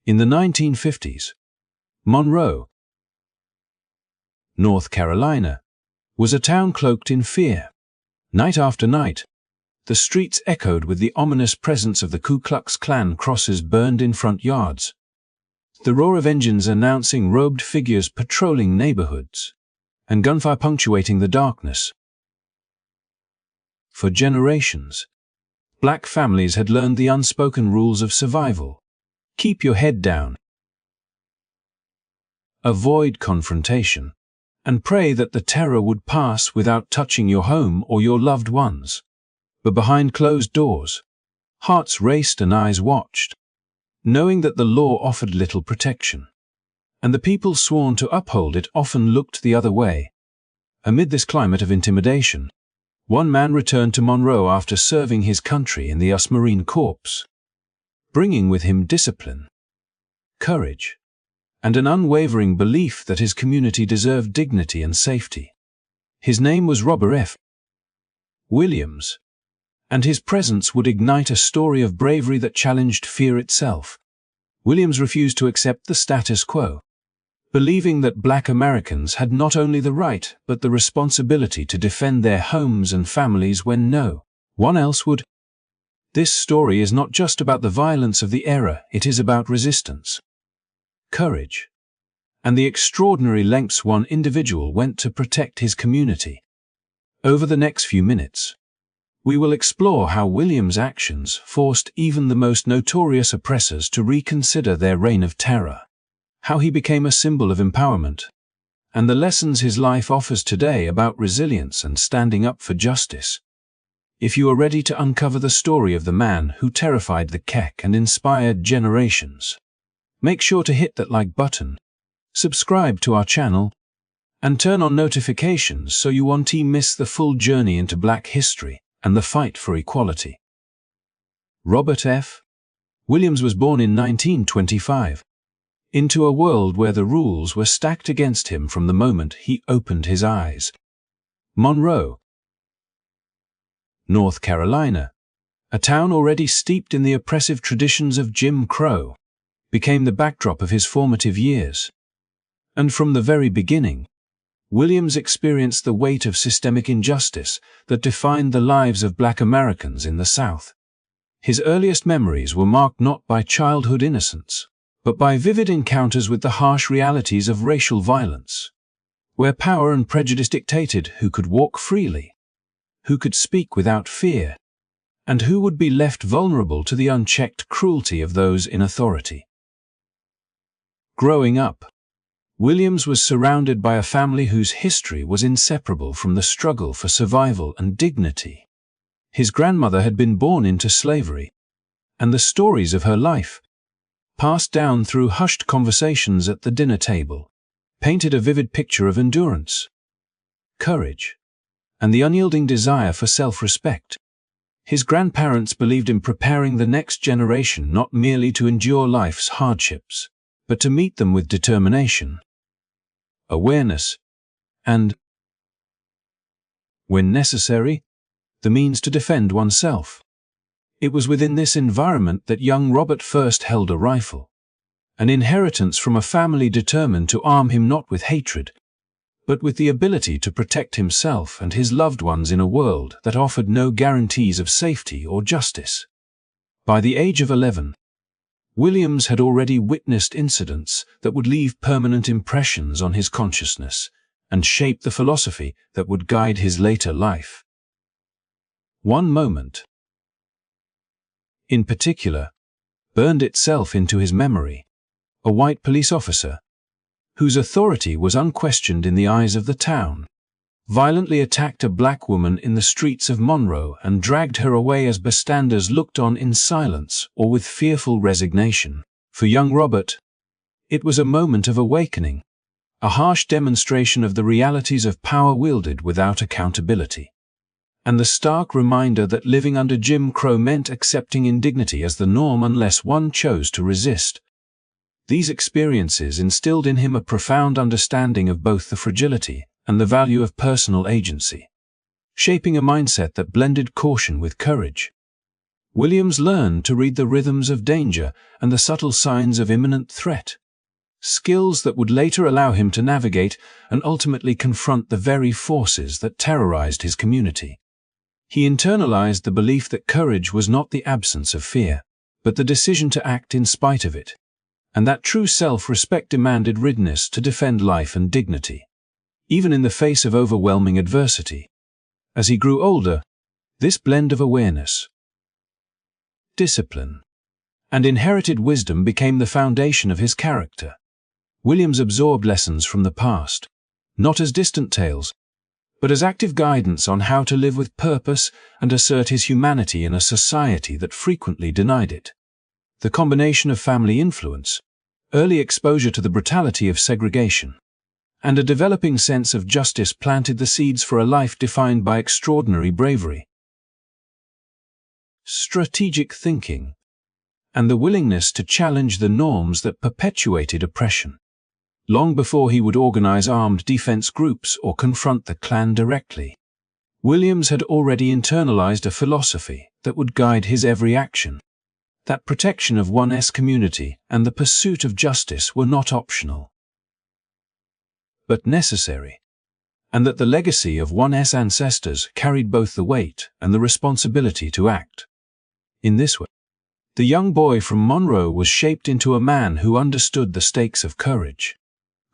In the 1950s, Monroe, North Carolina, was a town cloaked in fear. Night after night, the streets echoed with the ominous presence of the Ku Klux Klan. Crosses burned in front yards, the roar of engines announcing robed figures patrolling neighborhoods, and gunfire punctuating the darkness. For generations, black families had learned the unspoken rules of survival. Keep your head down, avoid confrontation, and pray that the terror would pass without touching your home or your loved ones. But behind closed doors, hearts raced and eyes watched, knowing that the law offered little protection, and the people sworn to uphold it often looked the other way. Amid this climate of intimidation, one man returned to Monroe after serving his country in the US Marine Corps, bringing with him discipline, courage, and an unwavering belief that his community deserved dignity and safety. His name was Robert F. Williams, and his presence would ignite a story of bravery that challenged fear itself. Williams refused to accept the status quo, believing that black Americans had not only the right but the responsibility to defend their homes and families when no one else would. This story is not just about the violence of the era, it is about resistance, courage, and the extraordinary lengths one individual went to protect his community. Over the next few minutes, we will explore how Williams' actions forced even the most notorious oppressors to reconsider their reign of terror, how he became a symbol of empowerment, and the lessons his life offers today about resilience and standing up for justice. If you are ready to uncover the story of the man who terrified the KKK and inspired generations, make sure to hit that like button, subscribe to our channel, and turn on notifications so you won't miss the full journey into black history and the fight for equality. Robert F. Williams was born in 1925, into a world where the rules were stacked against him from the moment he opened his eyes. Monroe, North Carolina, a town already steeped in the oppressive traditions of Jim Crow, became the backdrop of his formative years. And from the very beginning, Williams experienced the weight of systemic injustice that defined the lives of black Americans in the South. His earliest memories were marked not by childhood innocence, but by vivid encounters with the harsh realities of racial violence, where power and prejudice dictated who could walk freely, who could speak without fear, and who would be left vulnerable to the unchecked cruelty of those in authority. Growing up, Williams was surrounded by a family whose history was inseparable from the struggle for survival and dignity. His grandmother had been born into slavery, and the stories of her life, passed down through hushed conversations at the dinner table, painted a vivid picture of endurance, courage, and the unyielding desire for self-respect. His grandparents believed in preparing the next generation not merely to endure life's hardships, but to meet them with determination, awareness, and, when necessary, the means to defend oneself. It was within this environment that young Robert first held a rifle, an inheritance from a family determined to arm him not with hatred, but with the ability to protect himself and his loved ones in a world that offered no guarantees of safety or justice. By the age of 11, Williams had already witnessed incidents that would leave permanent impressions on his consciousness and shape the philosophy that would guide his later life. One moment, in particular, burned itself into his memory. A white police officer, whose authority was unquestioned in the eyes of the town, violently attacked a black woman in the streets of Monroe and dragged her away as bystanders looked on in silence or with fearful resignation. For young Robert, it was a moment of awakening, a harsh demonstration of the realities of power wielded without accountability, and the stark reminder that living under Jim Crow meant accepting indignity as the norm unless one chose to resist. These experiences instilled in him a profound understanding of both the fragility and the value of personal agency, shaping a mindset that blended caution with courage. Williams learned to read the rhythms of danger and the subtle signs of imminent threat, skills that would later allow him to navigate and ultimately confront the very forces that terrorized his community. He internalized the belief that courage was not the absence of fear, but the decision to act in spite of it, and that true self-respect demanded readiness to defend life and dignity, even in the face of overwhelming adversity. As he grew older, this blend of awareness, discipline, and inherited wisdom became the foundation of his character. Williams absorbed lessons from the past, not as distant tales, but as active guidance on how to live with purpose and assert his humanity in a society that frequently denied it. The combination of family influence, early exposure to the brutality of segregation, and a developing sense of justice planted the seeds for a life defined by extraordinary bravery, strategic thinking, and the willingness to challenge the norms that perpetuated oppression. Long before he would organize armed defense groups or confront the Klan directly, Williams had already internalized a philosophy that would guide his every action, that protection of one's community and the pursuit of justice were not optional, but necessary, and that the legacy of one's ancestors carried both the weight and the responsibility to act. In this way, the young boy from Monroe was shaped into a man who understood the stakes of courage,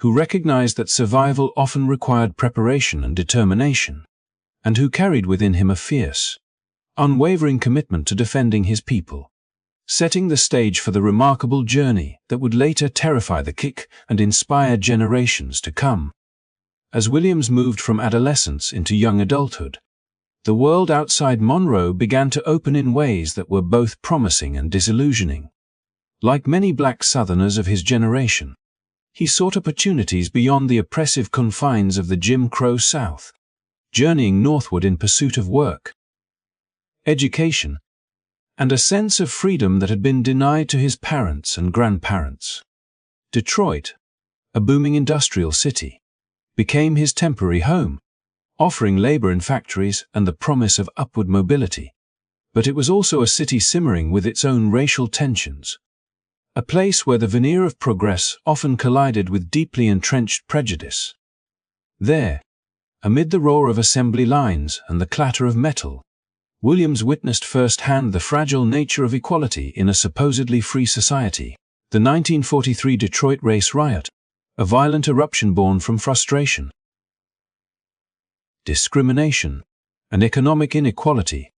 who recognized that survival often required preparation and determination, and who carried within him a fierce, unwavering commitment to defending his people, setting the stage for the remarkable journey that would later terrify the KKK and inspire generations to come. As Williams moved from adolescence into young adulthood, the world outside Monroe began to open in ways that were both promising and disillusioning. Like many black Southerners of his generation, he sought opportunities beyond the oppressive confines of the Jim Crow South, journeying northward in pursuit of work, education, and a sense of freedom that had been denied to his parents and grandparents. Detroit, a booming industrial city, became his temporary home, offering labor in factories and the promise of upward mobility. But it was also a city simmering with its own racial tensions, a place where the veneer of progress often collided with deeply entrenched prejudice. There, amid the roar of assembly lines and the clatter of metal, Williams witnessed firsthand the fragile nature of equality in a supposedly free society. The 1943 Detroit race riot, a violent eruption born from frustration, discrimination, and economic inequality,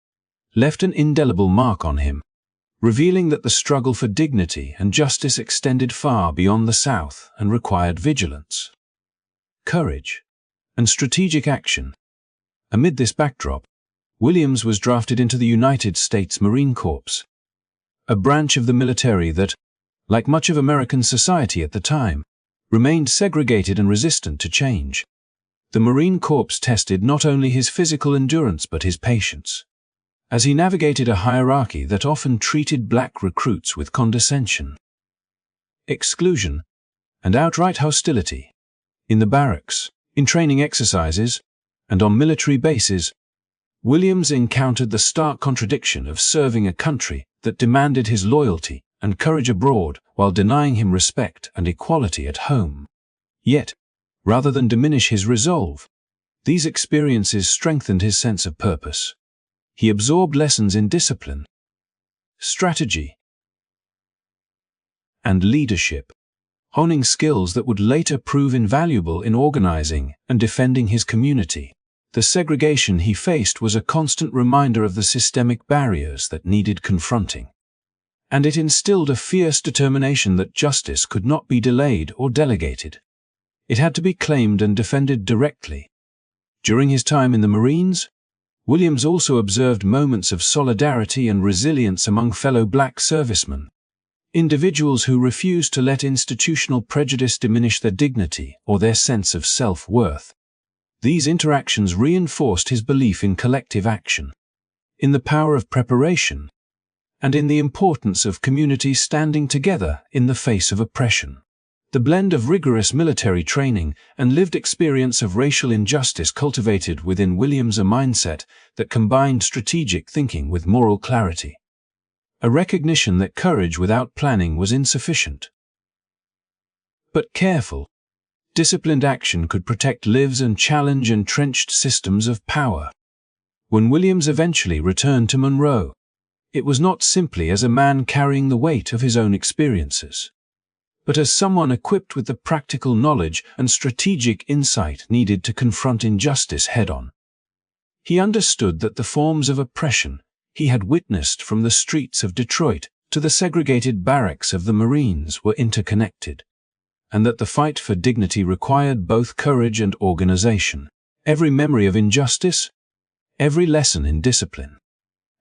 left an indelible mark on him, revealing that the struggle for dignity and justice extended far beyond the South and required vigilance, courage, and strategic action. Amid this backdrop, Williams was drafted into the United States Marine Corps, a branch of the military that, like much of American society at the time, remained segregated and resistant to change. The Marine Corps tested not only his physical endurance but his patience, as he navigated a hierarchy that often treated black recruits with condescension, exclusion, and outright hostility. In the barracks, in training exercises, and on military bases, Williams encountered the stark contradiction of serving a country that demanded his loyalty and courage abroad while denying him respect and equality at home. Yet, rather than diminish his resolve, these experiences strengthened his sense of purpose. He absorbed lessons in discipline, strategy, and leadership, honing skills that would later prove invaluable in organizing and defending his community. The segregation he faced was a constant reminder of the systemic barriers that needed confronting, and it instilled a fierce determination that justice could not be delayed or delegated. It had to be claimed and defended directly. During his time in the Marines, Williams also observed moments of solidarity and resilience among fellow black servicemen, individuals who refused to let institutional prejudice diminish their dignity or their sense of self-worth. These interactions reinforced his belief in collective action, in the power of preparation, and in the importance of communities standing together in the face of oppression. The blend of rigorous military training and lived experience of racial injustice cultivated within Williams a mindset that combined strategic thinking with moral clarity. a recognition that courage without planning was insufficient. But careful, disciplined action could protect lives and challenge entrenched systems of power. When Williams eventually returned to Monroe, it was not simply as a man carrying the weight of his own experiences, but as someone equipped with the practical knowledge and strategic insight needed to confront injustice head-on. He understood that the forms of oppression he had witnessed from the streets of Detroit to the segregated barracks of the Marines were interconnected, and that the fight for dignity required both courage and organization. Every memory of injustice, every lesson in discipline,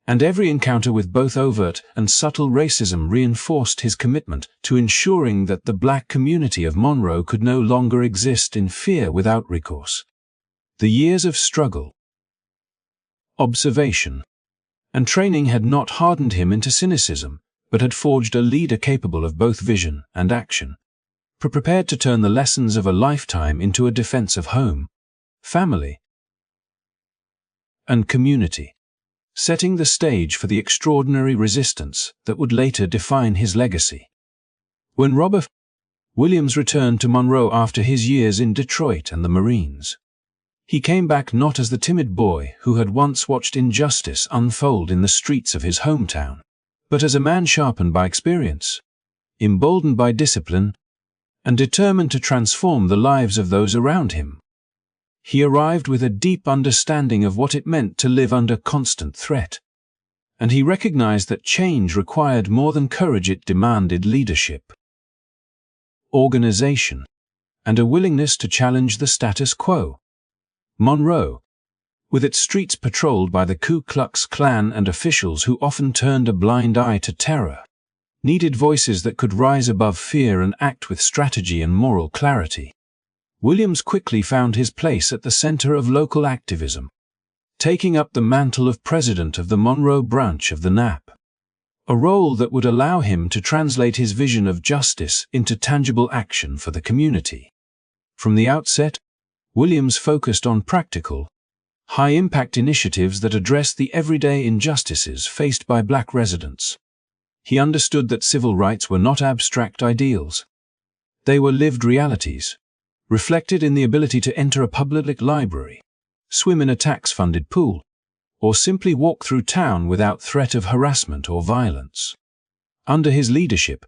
and every encounter with both overt and subtle racism reinforced his commitment to ensuring that the black community of Monroe could no longer exist in fear without recourse. The years of struggle, observation, and training had not hardened him into cynicism, but had forged a leader capable of both vision and action, prepared to turn the lessons of a lifetime into a defense of home, family, and community, setting the stage for the extraordinary resistance that would later define his legacy. When Robert Williams returned to Monroe after his years in Detroit and the Marines, he came back not as the timid boy who had once watched injustice unfold in the streets of his hometown, but as a man sharpened by experience, emboldened by discipline, and determined to transform the lives of those around him. He arrived with a deep understanding of what it meant to live under constant threat, and he recognized that change required more than courage, it demanded leadership, organization, and a willingness to challenge the status quo. Monroe, with its streets patrolled by the Ku Klux Klan and officials who often turned a blind eye to terror, needed voices that could rise above fear and act with strategy and moral clarity. Williams quickly found his place at the center of local activism, taking up the mantle of president of the Monroe branch of the NAP, a role that would allow him to translate his vision of justice into tangible action for the community. From the outset, Williams focused on practical, high-impact initiatives that addressed the everyday injustices faced by black residents. He understood that civil rights were not abstract ideals. They were lived realities, reflected in the ability to enter a public library, swim in a tax-funded pool, or simply walk through town without threat of harassment or violence. Under his leadership,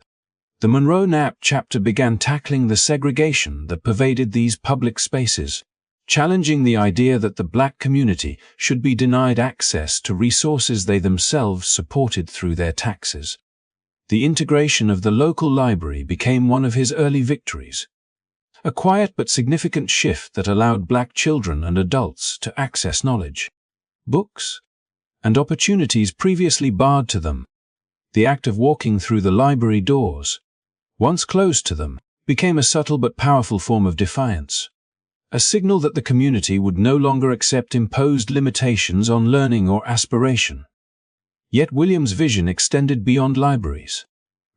the Monroe NAP chapter began tackling the segregation that pervaded these public spaces, challenging the idea that the black community should be denied access to resources they themselves supported through their taxes. The integration of the local library became one of his early victories, a quiet but significant shift that allowed black children and adults to access knowledge, books, and opportunities previously barred to them. The act of walking through the library doors, once closed to them, became a subtle but powerful form of defiance, a signal that the community would no longer accept imposed limitations on learning or aspiration. Yet Williams' vision extended beyond libraries,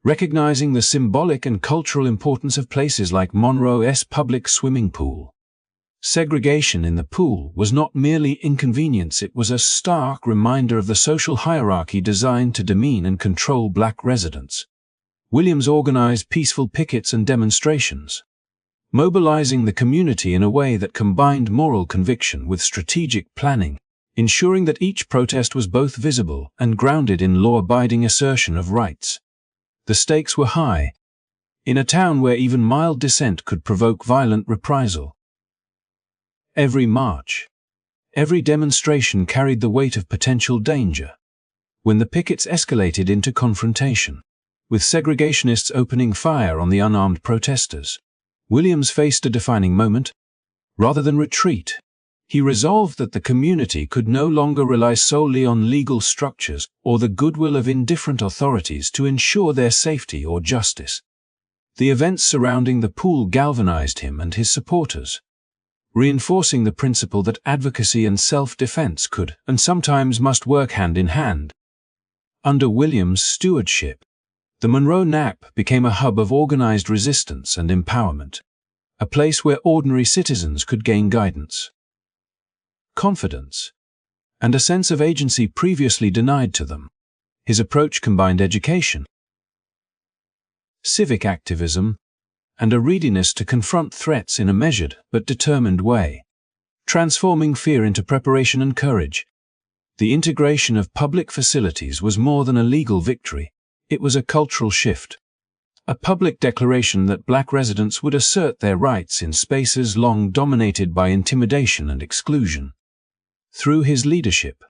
recognizing the symbolic and cultural importance of places like Monroe's public swimming pool. Segregation in the pool was not merely inconvenience, it was a stark reminder of the social hierarchy designed to demean and control black residents. Williams organized peaceful pickets and demonstrations, mobilizing the community in a way that combined moral conviction with strategic planning, ensuring that each protest was both visible and grounded in law-abiding assertion of rights. The stakes were high, in a town where even mild dissent could provoke violent reprisal. Every march, every demonstration carried the weight of potential danger. When the pickets escalated into confrontation, with segregationists opening fire on the unarmed protesters, Williams faced a defining moment. Rather than retreat, he resolved that the community could no longer rely solely on legal structures or the goodwill of indifferent authorities to ensure their safety or justice. The events surrounding the pool galvanized him and his supporters, reinforcing the principle that advocacy and self-defense could and sometimes must work hand in hand. Under Williams' stewardship, the Monroe NAP became a hub of organized resistance and empowerment, a place where ordinary citizens could gain guidance, confidence, and a sense of agency previously denied to them. His approach combined education, civic activism, and a readiness to confront threats in a measured but determined way, transforming fear into preparation and courage. The integration of public facilities was more than a legal victory, it was a cultural shift. A public declaration that black residents would assert their rights in spaces long dominated by intimidation and exclusion. Through his leadership,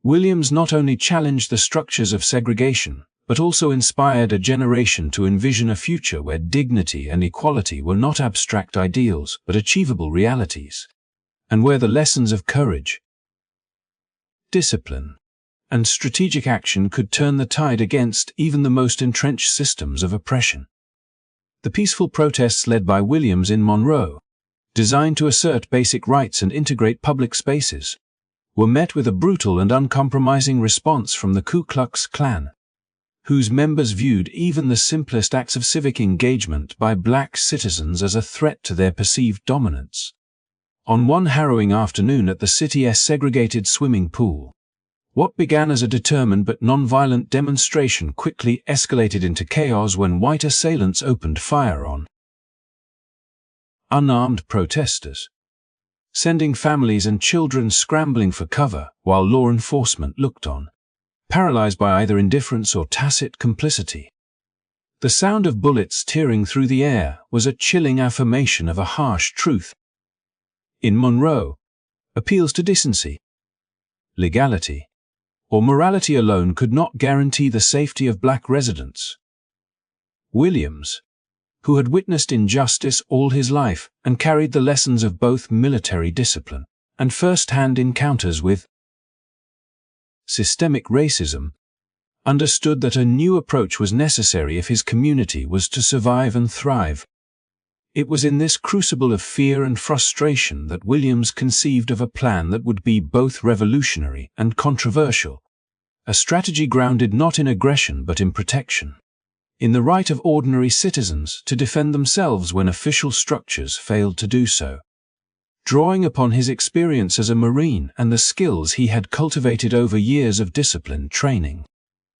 Williams not only challenged the structures of segregation, but also inspired a generation to envision a future where dignity and equality were not abstract ideals but achievable realities, and where the lessons of courage, discipline, and strategic action could turn the tide against even the most entrenched systems of oppression. The peaceful protests led by Williams in Monroe, designed to assert basic rights and integrate public spaces, were met with a brutal and uncompromising response from the Ku Klux Klan, whose members viewed even the simplest acts of civic engagement by black citizens as a threat to their perceived dominance. On one harrowing afternoon at the city's segregated swimming pool, what began as a determined but non-violent demonstration quickly escalated into chaos when white assailants opened fire on unarmed protesters, sending families and children scrambling for cover while law enforcement looked on, paralyzed by either indifference or tacit complicity. The sound of bullets tearing through the air was a chilling affirmation of a harsh truth. In Monroe, appeals to decency, legality, or morality alone could not guarantee the safety of black residents. Williams, who had witnessed injustice all his life and carried the lessons of both military discipline and first-hand encounters with systemic racism, understood that a new approach was necessary if his community was to survive and thrive. It was in this crucible of fear and frustration that Williams conceived of a plan that would be both revolutionary and controversial, a strategy grounded not in aggression but in protection, in the right of ordinary citizens to defend themselves when official structures failed to do so. Drawing upon his experience as a Marine and the skills he had cultivated over years of disciplined training,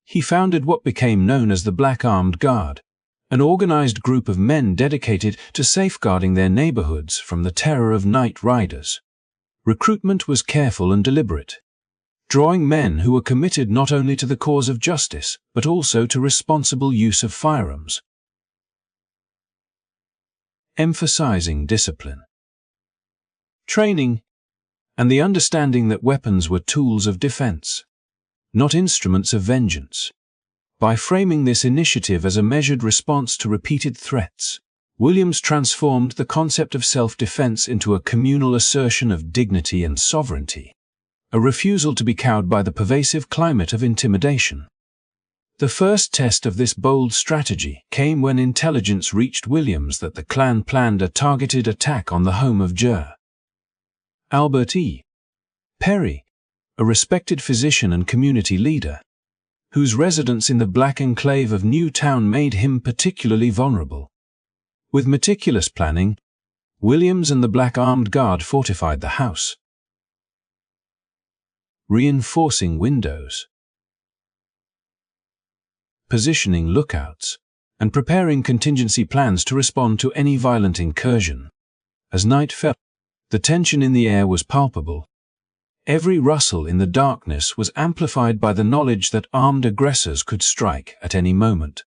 he founded what became known as the Black Armed Guard, an organized group of men dedicated to safeguarding their neighborhoods from the terror of night riders. Recruitment was careful and deliberate, drawing men who were committed not only to the cause of justice, but also to responsible use of firearms. Emphasizing discipline, training, and the understanding that weapons were tools of defense, not instruments of vengeance. By framing this initiative as a measured response to repeated threats, Williams transformed the concept of self-defense into a communal assertion of dignity and sovereignty, a refusal to be cowed by the pervasive climate of intimidation. The first test of this bold strategy came when intelligence reached Williams that the Klan planned a targeted attack on the home of Jr. Albert E. Perry, a respected physician and community leader, whose residence in the black enclave of Newtown made him particularly vulnerable. With meticulous planning, Williams and the Black Armed Guard fortified the house, reinforcing windows, positioning lookouts, and preparing contingency plans to respond to any violent incursion. As night fell, the tension in the air was palpable. Every rustle in the darkness was amplified by the knowledge that armed aggressors could strike at any moment.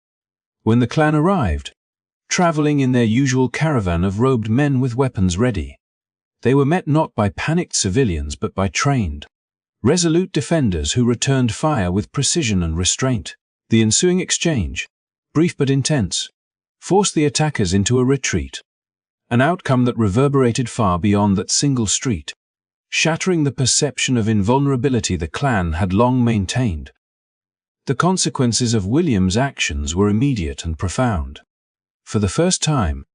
When the Klan arrived, traveling in their usual caravan of robed men with weapons ready, they were met not by panicked civilians but by trained, resolute defenders who returned fire with precision and restraint. The ensuing exchange, brief but intense, forced the attackers into a retreat, an outcome that reverberated far beyond that single street, shattering the perception of invulnerability the Klan had long maintained. The consequences of Williams' actions were immediate and profound. For the first time,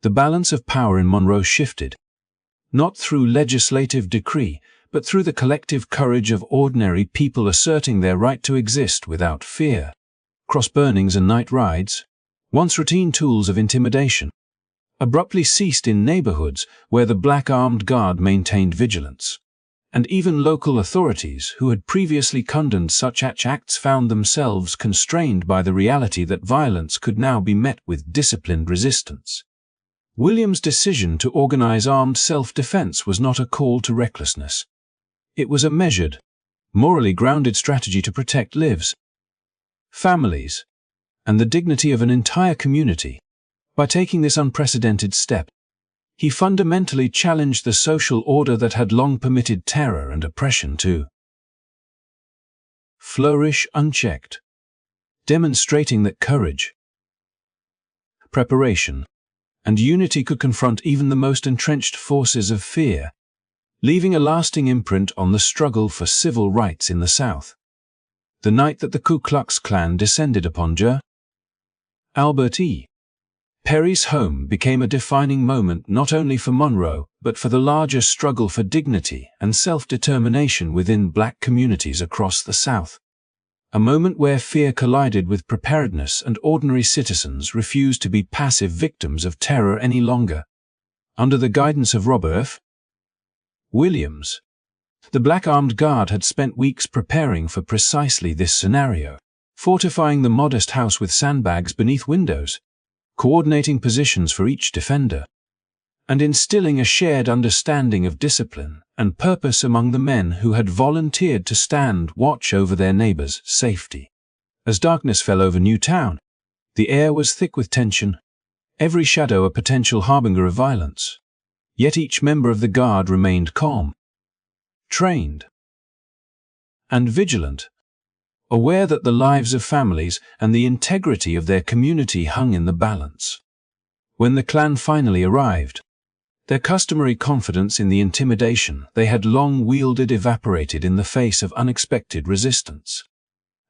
the balance of power in Monroe shifted, not through legislative decree, but through the collective courage of ordinary people asserting their right to exist without fear. Cross-burnings and night rides, once routine tools of intimidation, abruptly ceased in neighborhoods where the Black Armed Guard maintained vigilance. and even local authorities who had previously condoned such acts found themselves constrained by the reality that violence could now be met with disciplined resistance. William's decision to organize armed self-defense was not a call to recklessness. It was a measured, morally grounded strategy to protect lives, families, and the dignity of an entire community. By taking this unprecedented step, he fundamentally challenged the social order that had long permitted terror and oppression to flourish unchecked, demonstrating that courage, preparation, and unity could confront even the most entrenched forces of fear, leaving a lasting imprint on the struggle for civil rights in the South. The night that the Ku Klux Klan descended upon Albert E. Perry's home became a defining moment not only for Monroe, but for the larger struggle for dignity and self-determination within Black communities across the South. A moment where fear collided with preparedness and ordinary citizens refused to be passive victims of terror any longer. Under the guidance of Robert F. Williams, the Black Armed Guard had spent weeks preparing for precisely this scenario, fortifying the modest house with sandbags beneath windows, coordinating positions for each defender, and instilling a shared understanding of discipline and purpose among the men who had volunteered to stand watch over their neighbors' safety. As darkness fell over Newtown, the air was thick with tension, every shadow a potential harbinger of violence. Yet each member of the Guard remained calm, trained, and vigilant, aware that the lives of families and the integrity of their community hung in the balance. When the Klan finally arrived, their customary confidence in the intimidation they had long wielded evaporated in the face of unexpected resistance.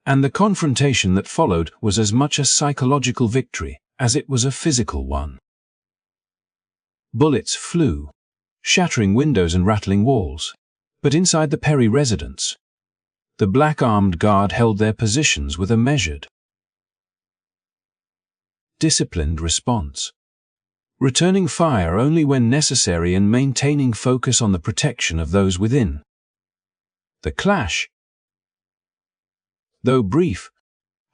And the confrontation that followed was as much a psychological victory as it was a physical one. Bullets flew, shattering windows and rattling walls, but inside the Perry residence, the Black Armed Guard held their positions with a measured, disciplined response, returning fire only when necessary and maintaining focus on the protection of those within. The clash, though brief,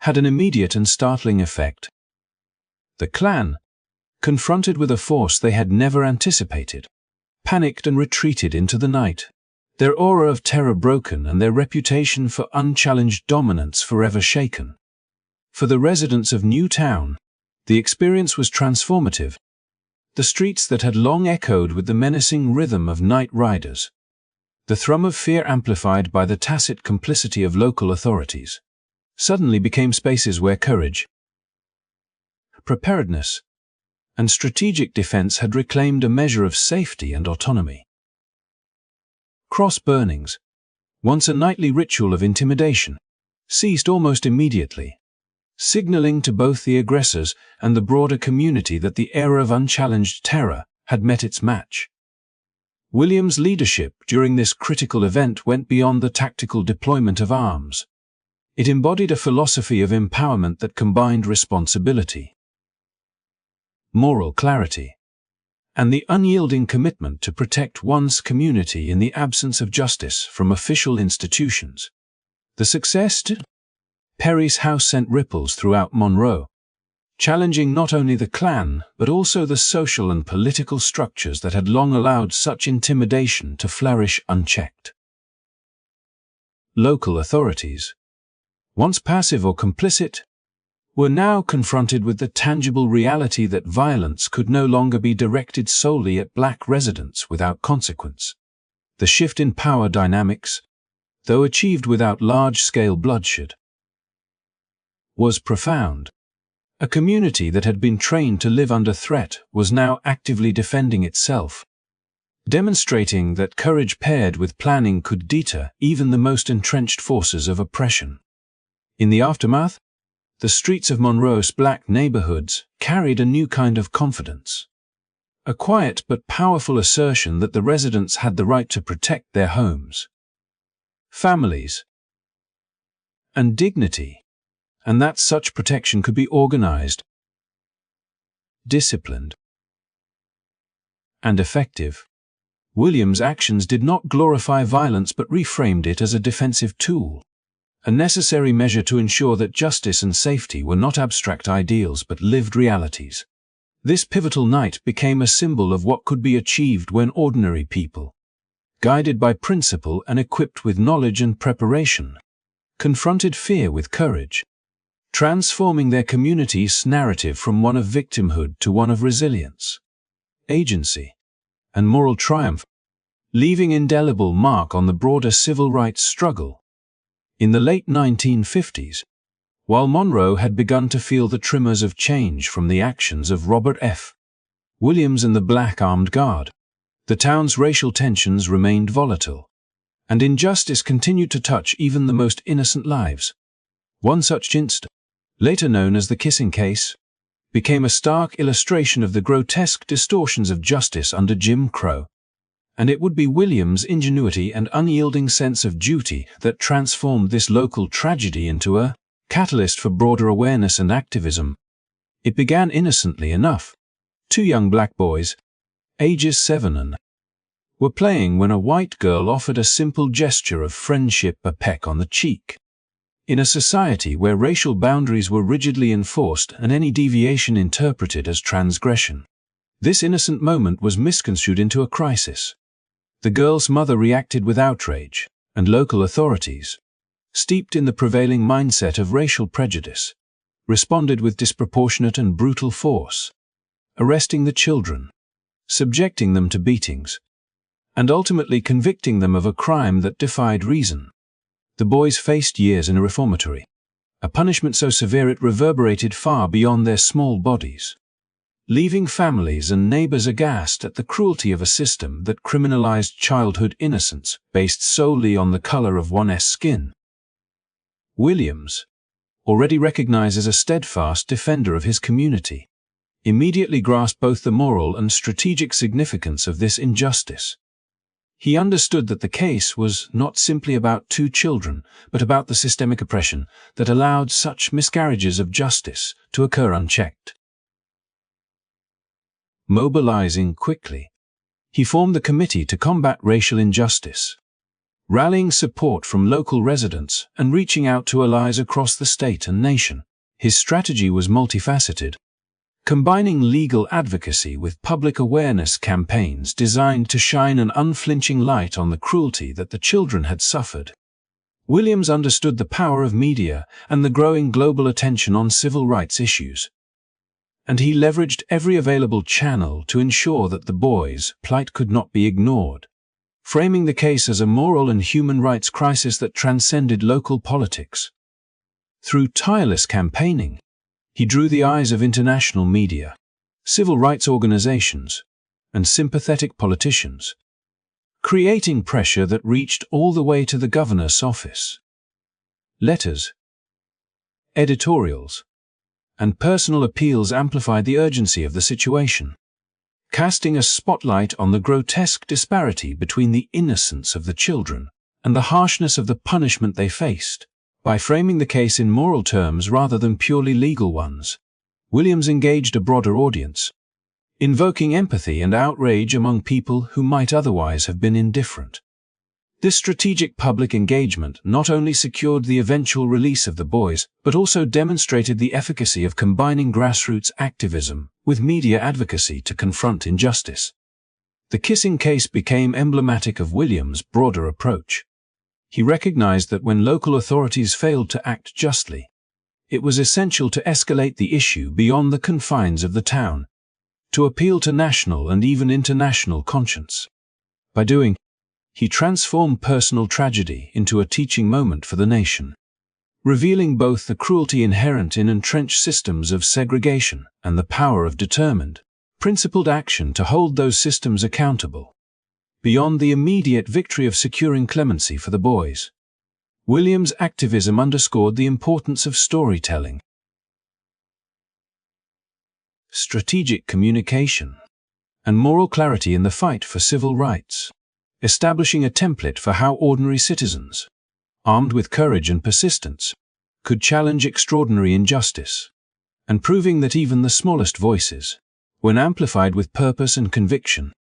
had an immediate and startling effect. The Klan, confronted with a force they had never anticipated, panicked and retreated into the night, their aura of terror broken and their reputation for unchallenged dominance forever shaken. For the residents of Newtown, the experience was transformative. The streets that had long echoed with the menacing rhythm of night riders, the thrum of fear amplified by the tacit complicity of local authorities, suddenly became spaces where courage, preparedness, and strategic defense had reclaimed a measure of safety and autonomy. Cross burnings, once a nightly ritual of intimidation, ceased almost immediately, signaling to both the aggressors and the broader community that the era of unchallenged terror had met its match. William's leadership during this critical event went beyond the tactical deployment of arms. It embodied a philosophy of empowerment that combined responsibility, moral clarity, and the unyielding commitment to protect one's community in the absence of justice from official institutions. The success to Perry's house sent ripples throughout Monroe, challenging not only the Klan but also the social and political structures that had long allowed such intimidation to flourish unchecked. Local authorities, once passive or complicit, were now confronted with the tangible reality that violence could no longer be directed solely at Black residents without consequence. The shift in power dynamics, though achieved without large-scale bloodshed, was profound. A community that had been trained to live under threat was now actively defending itself, demonstrating that courage paired with planning could deter even the most entrenched forces of oppression. In the aftermath, the streets of Monroe's Black neighborhoods carried a new kind of confidence, a quiet but powerful assertion that the residents had the right to protect their homes, families, and dignity, and that such protection could be organized, disciplined, and effective. Williams' actions did not glorify violence but reframed it as a defensive tool, a necessary measure to ensure that justice and safety were not abstract ideals but lived realities. This pivotal night became a symbol of what could be achieved when ordinary people, guided by principle and equipped with knowledge and preparation, confronted fear with courage, transforming their community's narrative from one of victimhood to one of resilience, agency, and moral triumph, leaving indelible mark on the broader civil rights struggle. In the late 1950s, while Monroe had begun to feel the tremors of change from the actions of Robert F. Williams and the Black Armed Guard, the town's racial tensions remained volatile, and injustice continued to touch even the most innocent lives. One such incident, later known as the kissing case, became a stark illustration of the grotesque distortions of justice under Jim Crow, and it would be Williams' ingenuity and unyielding sense of duty that transformed this local tragedy into a catalyst for broader awareness and activism. It began innocently enough. Two young black boys, ages 7 and were playing when a white girl offered a simple gesture of friendship, a peck on the cheek. In a society where racial boundaries were rigidly enforced and any deviation interpreted as transgression, this innocent moment was misconstrued into a crisis. The girl's mother reacted with outrage, and local authorities, steeped in the prevailing mindset of racial prejudice, responded with disproportionate and brutal force, arresting the children, subjecting them to beatings, and ultimately convicting them of a crime that defied reason. The boys faced years in a reformatory, a punishment so severe it reverberated far beyond their small bodies, leaving families and neighbors aghast at the cruelty of a system that criminalized childhood innocence based solely on the color of one's skin. Williams, already recognized as a steadfast defender of his community, immediately grasped both the moral and strategic significance of this injustice. He understood that the case was not simply about two children, but about the systemic oppression that allowed such miscarriages of justice to occur unchecked. Mobilizing quickly, he formed the Committee to Combat Racial Injustice, rallying support from local residents and reaching out to allies across the state and nation. His strategy was multifaceted, combining legal advocacy with public awareness campaigns designed to shine an unflinching light on the cruelty that the children had suffered. Williams understood the power of media and the growing global attention on civil rights issues, and he leveraged every available channel to ensure that the boys' plight could not be ignored, framing the case as a moral and human rights crisis that transcended local politics. Through tireless campaigning, he drew the eyes of international media, civil rights organizations, and sympathetic politicians, creating pressure that reached all the way to the governor's office. Letters, editorials, and personal appeals amplified the urgency of the situation, casting a spotlight on the grotesque disparity between the innocence of the children and the harshness of the punishment they faced. By framing the case in moral terms rather than purely legal ones, Williams engaged a broader audience, invoking empathy and outrage among people who might otherwise have been indifferent. This strategic public engagement not only secured the eventual release of the boys, but also demonstrated the efficacy of combining grassroots activism with media advocacy to confront injustice. The kissing case became emblematic of Williams' broader approach. He recognized that when local authorities failed to act justly, it was essential to escalate the issue beyond the confines of the town, to appeal to national and even international conscience. By doing, he transformed personal tragedy into a teaching moment for the nation, revealing both the cruelty inherent in entrenched systems of segregation and the power of determined, principled action to hold those systems accountable. Beyond the immediate victory of securing clemency for the boys, Williams' activism underscored the importance of storytelling, strategic communication, and moral clarity in the fight for civil rights, establishing a template for how ordinary citizens, armed with courage and persistence, could challenge extraordinary injustice, and proving that even the smallest voices, when amplified with purpose and conviction,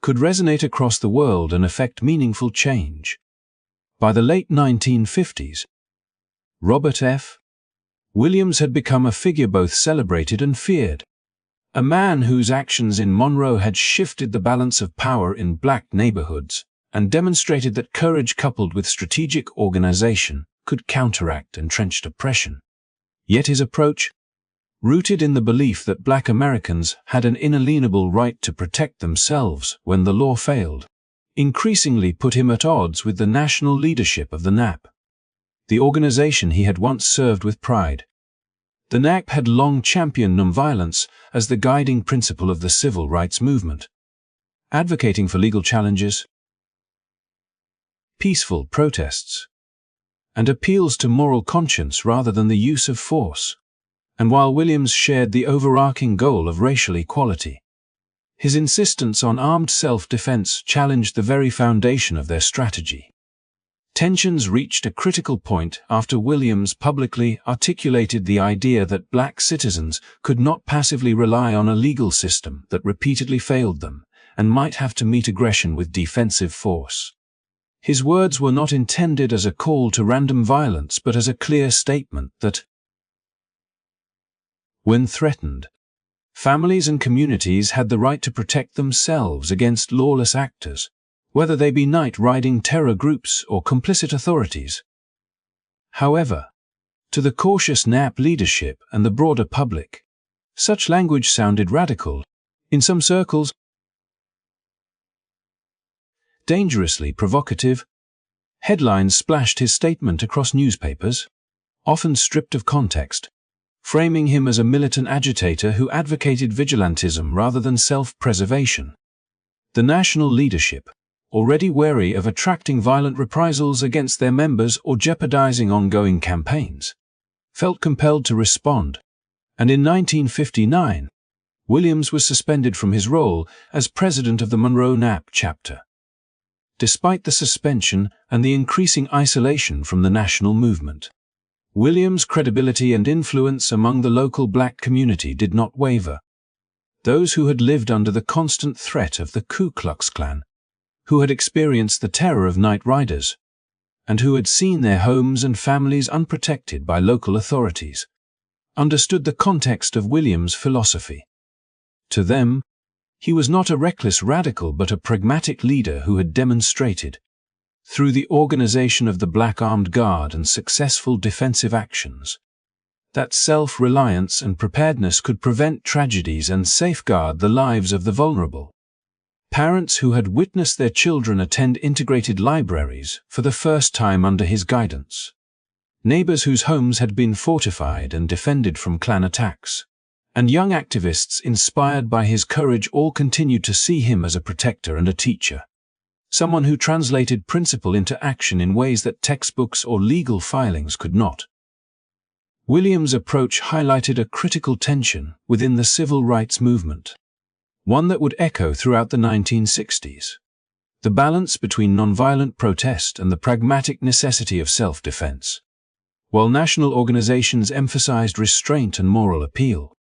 could resonate across the world and affect meaningful change. By the late 1950s, Robert F. Williams had become a figure both celebrated and feared. A man whose actions in Monroe had shifted the balance of power in black neighborhoods and demonstrated that courage coupled with strategic organization could counteract entrenched oppression. Yet his approach, rooted in the belief that black Americans had an inalienable right to protect themselves when the law failed, increasingly put him at odds with the national leadership of the NAP, the organization he had once served with pride. The NAP had long championed nonviolence as the guiding principle of the civil rights movement, advocating for legal challenges, peaceful protests, and appeals to moral conscience rather than the use of force. And while Williams shared the overarching goal of racial equality, his insistence on armed self-defense challenged the very foundation of their strategy. Tensions reached a critical point after Williams publicly articulated the idea that black citizens could not passively rely on a legal system that repeatedly failed them and might have to meet aggression with defensive force. His words were not intended as a call to random violence but as a clear statement that, when threatened, families and communities had the right to protect themselves against lawless actors, whether they be night-riding terror groups or complicit authorities. However, to the cautious NAP leadership and the broader public, such language sounded radical, in some circles dangerously provocative. Headlines splashed his statement across newspapers, often stripped of context, framing him as a militant agitator who advocated vigilantism rather than self-preservation. The national leadership, already wary of attracting violent reprisals against their members or jeopardizing ongoing campaigns, felt compelled to respond, and in 1959, Williams was suspended from his role as president of the Monroe NAP chapter. Despite the suspension and the increasing isolation from the national movement, Williams' credibility and influence among the local black community did not waver. Those who had lived under the constant threat of the Ku Klux Klan, who had experienced the terror of night riders, and who had seen their homes and families unprotected by local authorities, understood the context of Williams' philosophy. To them, he was not a reckless radical but a pragmatic leader who had demonstrated, through the organization of the Black Armed Guard and successful defensive actions, that self-reliance and preparedness could prevent tragedies and safeguard the lives of the vulnerable. Parents who had witnessed their children attend integrated libraries for the first time under his guidance. Neighbors whose homes had been fortified and defended from Klan attacks. And young activists inspired by his courage all continued to see him as a protector and a teacher. Someone who translated principle into action in ways that textbooks or legal filings could not. Williams' approach highlighted a critical tension within the civil rights movement, one that would echo throughout the 1960s. The balance between nonviolent protest and the pragmatic necessity of self-defense. While national organizations emphasized restraint and moral appeal,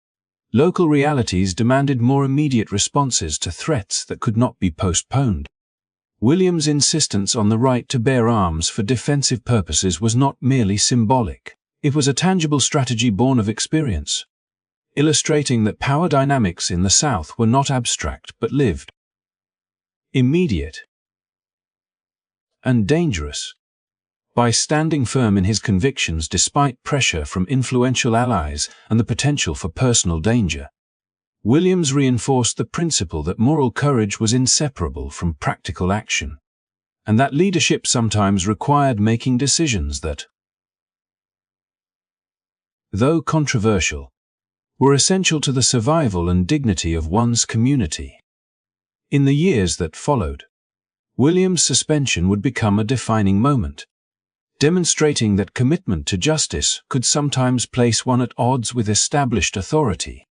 local realities demanded more immediate responses to threats that could not be postponed. Williams' insistence on the right to bear arms for defensive purposes was not merely symbolic. It was a tangible strategy born of experience, illustrating that power dynamics in the South were not abstract but lived, immediate, and dangerous. By standing firm in his convictions despite pressure from influential allies and the potential for personal danger, Williams reinforced the principle that moral courage was inseparable from practical action, and that leadership sometimes required making decisions that, though controversial, were essential to the survival and dignity of one's community. In the years that followed, Williams' suspension would become a defining moment, demonstrating that commitment to justice could sometimes place one at odds with established authority,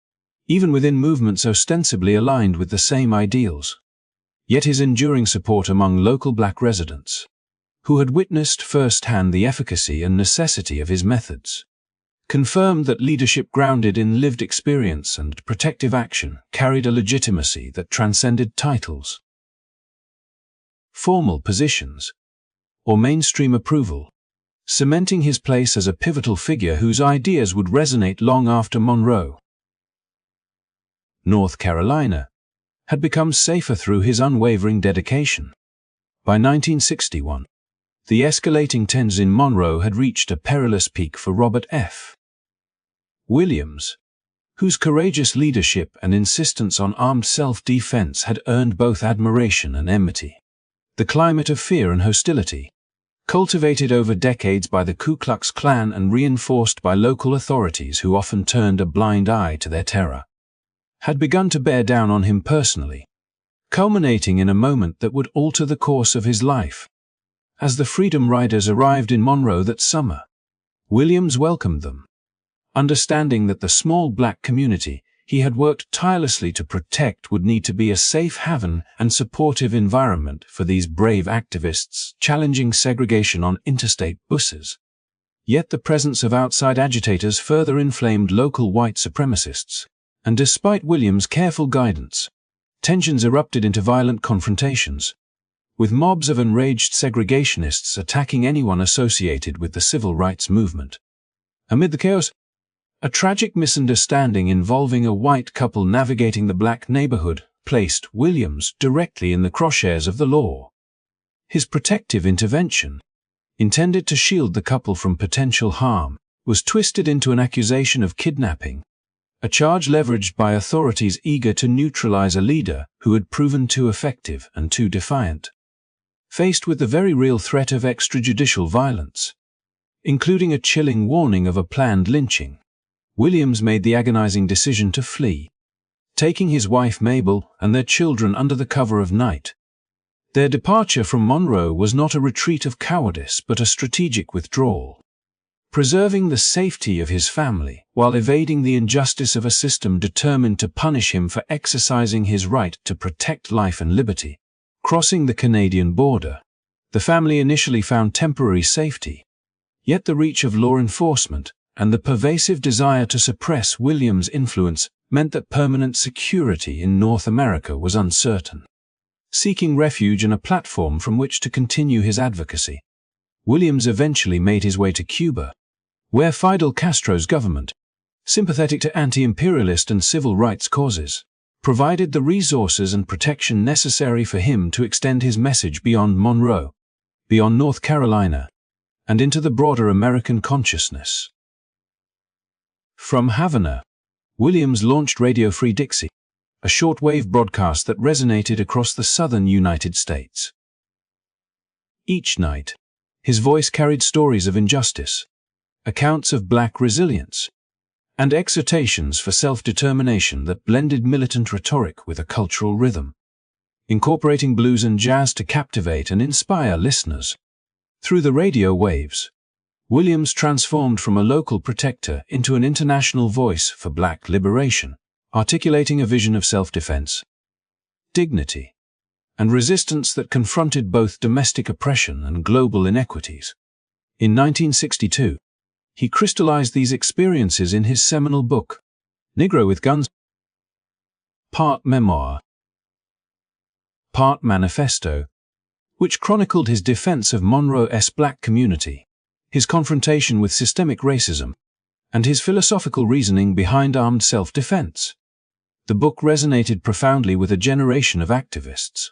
even within movements ostensibly aligned with the same ideals. Yet his enduring support among local black residents, who had witnessed firsthand the efficacy and necessity of his methods, confirmed that leadership grounded in lived experience and protective action carried a legitimacy that transcended titles. formal positions, or mainstream approval, cementing his place as a pivotal figure whose ideas would resonate long after Monroe. North Carolina had become safer through his unwavering dedication. By 1961, the escalating tensions in Monroe had reached a perilous peak for Robert F. Williams, whose courageous leadership and insistence on armed self-defense had earned both admiration and enmity. The climate of fear and hostility, cultivated over decades by the Ku Klux Klan and reinforced by local authorities who often turned a blind eye to their terror, had begun to bear down on him personally, culminating in a moment that would alter the course of his life. As the Freedom Riders arrived in Monroe that summer, Williams welcomed them, understanding that the small black community he had worked tirelessly to protect would need to be a safe haven and supportive environment for these brave activists challenging segregation on interstate buses. Yet the presence of outside agitators further inflamed local white supremacists, and despite Williams' careful guidance, tensions erupted into violent confrontations, with mobs of enraged segregationists attacking anyone associated with the civil rights movement. Amid the chaos, a tragic misunderstanding involving a white couple navigating the black neighborhood placed Williams directly in the crosshairs of the law. His protective intervention, intended to shield the couple from potential harm, was twisted into an accusation of kidnapping, a charge leveraged by authorities eager to neutralize a leader who had proven too effective and too defiant. Faced with the very real threat of extrajudicial violence, including a chilling warning of a planned lynching, Williams made the agonizing decision to flee, taking his wife Mabel and their children under the cover of night. Their departure from Monroe was not a retreat of cowardice but a strategic withdrawal, preserving the safety of his family while evading the injustice of a system determined to punish him for exercising his right to protect life and liberty. Crossing the Canadian border, the family initially found temporary safety, yet the reach of law enforcement and the pervasive desire to suppress Williams' influence meant that permanent security in North America was uncertain. Seeking refuge and a platform from which to continue his advocacy, Williams eventually made his way to Cuba, where Fidel Castro's government, sympathetic to anti-imperialist and civil rights causes, provided the resources and protection necessary for him to extend his message beyond Monroe, beyond North Carolina, and into the broader American consciousness. From Havana, Williams launched Radio Free Dixie, a shortwave broadcast that resonated across the southern United States. Each night, his voice carried stories of injustice, accounts of black resilience, and exhortations for self-determination that blended militant rhetoric with a cultural rhythm, incorporating blues and jazz to captivate and inspire listeners. Through the radio waves, Williams transformed from a local protector into an international voice for black liberation, articulating a vision of self-defense, dignity, and resistance that confronted both domestic oppression and global inequities. In 1962, he crystallized these experiences in his seminal book, Negro with Guns, part memoir, part manifesto, which chronicled his defense of Monroe's black community, his confrontation with systemic racism, and his philosophical reasoning behind armed self-defense. The book resonated profoundly with a generation of activists,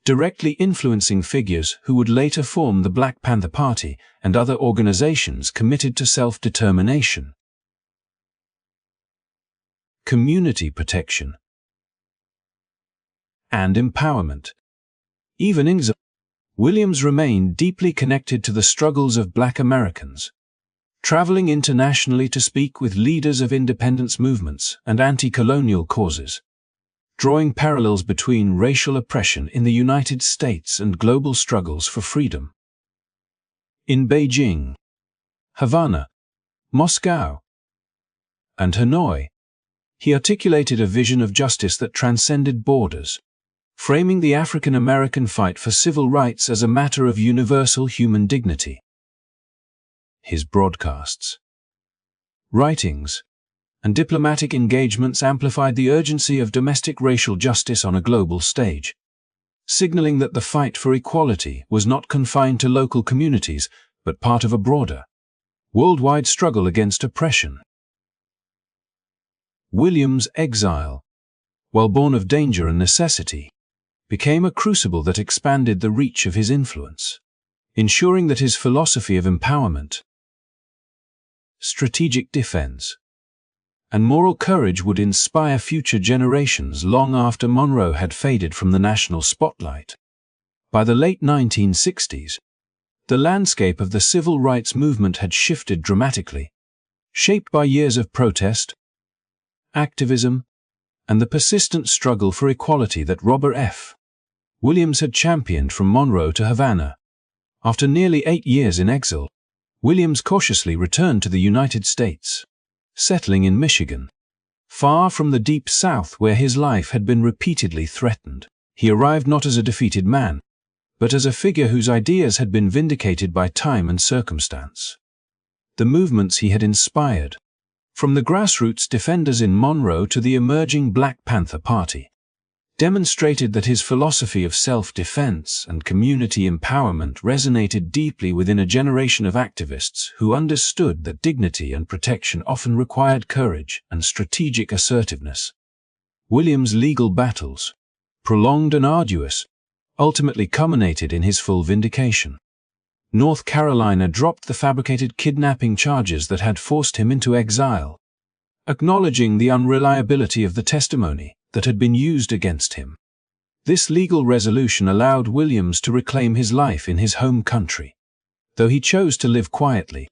directly influencing figures who would later form the Black Panther Party and other organizations committed to self-determination. Community protection and empowerment. Even in exile, Williams remained deeply connected to the struggles of black Americans, traveling internationally to speak with leaders of independence movements and anti-colonial causes, drawing parallels between racial oppression in the United States and global struggles for freedom. In Beijing, Havana, Moscow, and Hanoi, he articulated a vision of justice that transcended borders, framing the African-American fight for civil rights as a matter of universal human dignity. His broadcasts, writings, and diplomatic engagements amplified the urgency of domestic racial justice on a global stage, signaling that the fight for equality was not confined to local communities, but part of a broader, worldwide struggle against oppression. William's exile, while born of danger and necessity, became a crucible that expanded the reach of his influence, ensuring that his philosophy of empowerment, strategic defense, and moral courage would inspire future generations long after Monroe had faded from the national spotlight. By the late 1960s, the landscape of the civil rights movement had shifted dramatically, shaped by years of protest, activism, and the persistent struggle for equality that Robert F. Williams had championed from Monroe to Havana. After nearly 8 years in exile, Williams cautiously returned to the United States, settling in Michigan, far from the deep South where his life had been repeatedly threatened. He arrived not as a defeated man, but as a figure whose ideas had been vindicated by time and circumstance. The movements he had inspired, from the grassroots defenders in Monroe to the emerging Black Panther Party, demonstrated that his philosophy of self-defense and community empowerment resonated deeply within a generation of activists who understood that dignity and protection often required courage and strategic assertiveness. Williams' legal battles, prolonged and arduous, ultimately culminated in his full vindication. North Carolina dropped the fabricated kidnapping charges that had forced him into exile, acknowledging the unreliability of the testimony that had been used against him. This legal resolution allowed Williams to reclaim his life in his home country, though he chose to live quietly,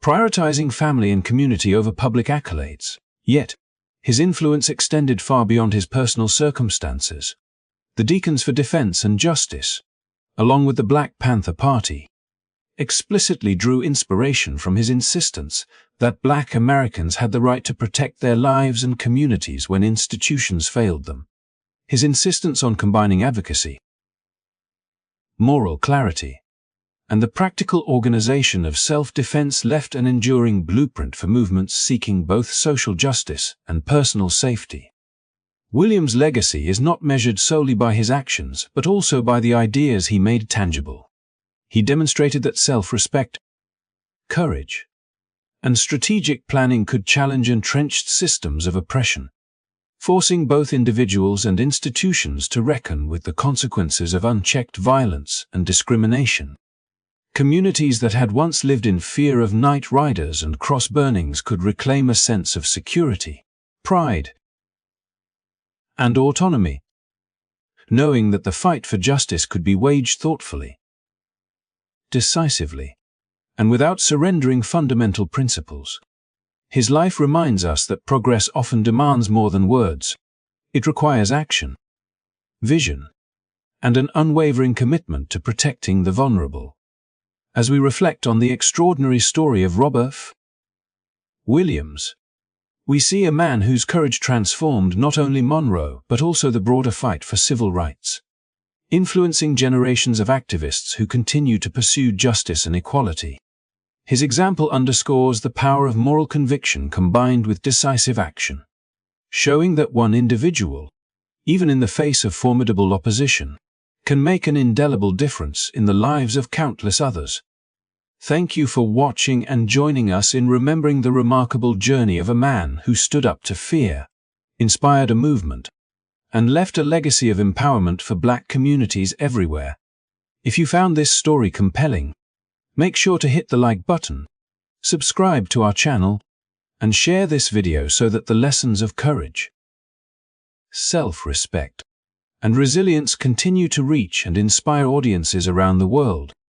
prioritizing family and community over public accolades. Yet, his influence extended far beyond his personal circumstances. The Deacons for Defense and Justice, along with the Black Panther Party, explicitly drew inspiration from his insistence that Black Americans had the right to protect their lives and communities when institutions failed them. His insistence on combining advocacy, moral clarity, and the practical organization of self-defense left an enduring blueprint for movements seeking both social justice and personal safety. Williams' legacy is not measured solely by his actions, but also by the ideas he made tangible. He demonstrated that self-respect, courage, and strategic planning could challenge entrenched systems of oppression, forcing both individuals and institutions to reckon with the consequences of unchecked violence and discrimination. Communities that had once lived in fear of night riders and cross burnings could reclaim a sense of security, pride, and autonomy, knowing that the fight for justice could be waged thoughtfully, decisively, and without surrendering fundamental principles. His life reminds us that progress often demands more than words. It requires action, vision, and an unwavering commitment to protecting the vulnerable. As we reflect on the extraordinary story of Robert F. Williams, we see a man whose courage transformed not only Monroe but also the broader fight for civil rights, influencing generations of activists who continue to pursue justice and equality. His example underscores the power of moral conviction combined with decisive action, showing that one individual, even in the face of formidable opposition, can make an indelible difference in the lives of countless others. Thank you for watching and joining us in remembering the remarkable journey of a man who stood up to fear, inspired a movement, and left a legacy of empowerment for Black communities everywhere. If you found this story compelling, make sure to hit the like button, subscribe to our channel, and share this video so that the lessons of courage, self-respect, and resilience continue to reach and inspire audiences around the world.